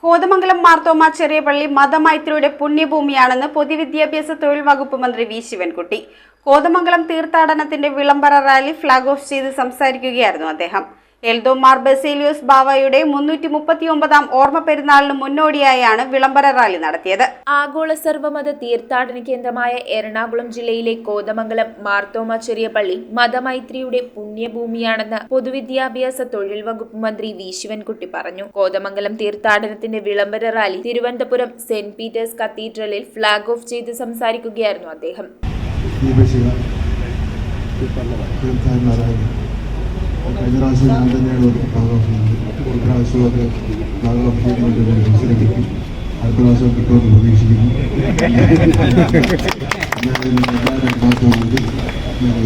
കോതമംഗലം മാർത്തോമ ചെറിയ പള്ളി മതമൈത്രിയുടെ പുണ്യഭൂമിയാണെന്ന് പൊതുവിദ്യാഭ്യാസ തൊഴിൽ വകുപ്പ് മന്ത്രി വി ശിവൻകുട്ടി. കോതമംഗലം തീർത്ഥാടനത്തിന്റെ വിളംബര റാലി ഫ്ളാഗ് ഓഫ് ചെയ്ത് സംസാരിക്കുകയായിരുന്നു അദ്ദേഹം. എൽദോമാർ ബസേലിയോസ് ബാവയുടെ 339-ാം ഓർമ്മ പെരുന്നാളിന് മുന്നോടിയായാണ് വിളംബര റാലി നടത്തിയത്. ആഗോള സർവ്വമത തീർത്ഥാടന കേന്ദ്രമായ എറണാകുളം ജില്ലയിലെ കോതമംഗലം മാർത്തോമ ചെറിയ പള്ളി മതമൈത്രിയുടെ പുണ്യഭൂമിയാണെന്ന് പൊതുവിദ്യാഭ്യാസ തൊഴിൽ വകുപ്പ് മന്ത്രി വി ശിവൻകുട്ടി പറഞ്ഞു. കോതമംഗലം തീർത്ഥാടനത്തിന്റെ വിളംബര റാലി തിരുവനന്തപുരം സെന്റ് പീറ്റേഴ്സ് കത്തീഡ്രലിൽ ഫ്ളാഗ് ഓഫ് ചെയ്ത് സംസാരിക്കുകയായിരുന്നു അദ്ദേഹം. കഴിഞ്ഞ പ്രാവശ്യം ഞാൻ തന്നെയാണ് ഒരു പ്രാവശ്യം അത് മത്സരം കിട്ടി. അടുത്ത പ്രാവശ്യം കിട്ടുമെന്ന് പ്രതീക്ഷിക്കുന്നു. ഞാൻ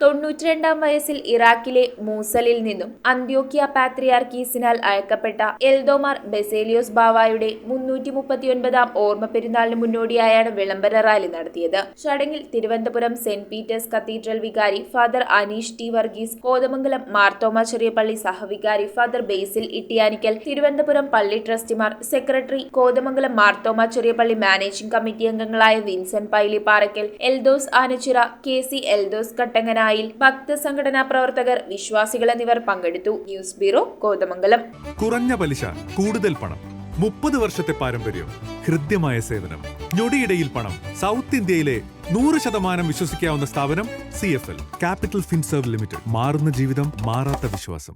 92-ാം വയസ്സിൽ ഇറാഖിലെ മൂസലിൽ നിന്നും അന്ത്യോക്യ പാത്രിയാർക്കീസിനാൽ അയക്കപ്പെട്ട എൽദോമാർ ബസേലിയോസ് ബാവായുടെ 339-ാം ഓർമ്മ പെരുന്നാളിന് മുന്നോടിയായാണ് വിളംബര റാലി നടത്തിയത്. ചടങ്ങിൽ തിരുവനന്തപുരം സെന്റ് പീറ്റേഴ്സ് കത്തീഡ്രൽ വികാരി ഫാദർ അനീഷ് ടി വർഗീസ്, കോതമംഗലം മാർത്തോമ ചെറിയ പള്ളി സഹവികാരി ഫാദർ ബേസിൽ ഇട്ടിയാനിക്കൽ, തിരുവനന്തപുരം പള്ളി ട്രസ്റ്റിമാർ, സെക്രട്ടറി, കോതമംഗലം മാർത്തോമ ചെറിയ പള്ളി മാനേജിംഗ് കമ്മിറ്റി അംഗങ്ങളായ വിൻസെന്റ് പൈലി പാറയ്ക്കൽ, എൽദോസ് ആനച്ചിറ, KC എൽദോസ് കട്ടങ്ങനായിൽ, ഭക്തസംഘടനാ പ്രവർത്തകർ, വിശ്വാസികൾ എന്നിവർ പങ്കെടുത്തു. News bureau, Kothamangalam. കുറഞ്ഞ പലിശ, കൂടുതൽ പണം, 30 വർഷത്തെ പാരമ്പര്യം, ഹൃദ്യമായ സേവനം, ഞൊടിയിടയിൽ പണം. സൗത്ത് ഇന്ത്യയിലെ 100% വിശ്വസിക്കാവുന്ന സ്ഥാപനം CFL ക്യാപിറ്റൽ ഫിൻസർവ് ലിമിറ്റഡ്. മാറുന്ന ജീവിതം, മാറാത്ത വിശ്വാസം.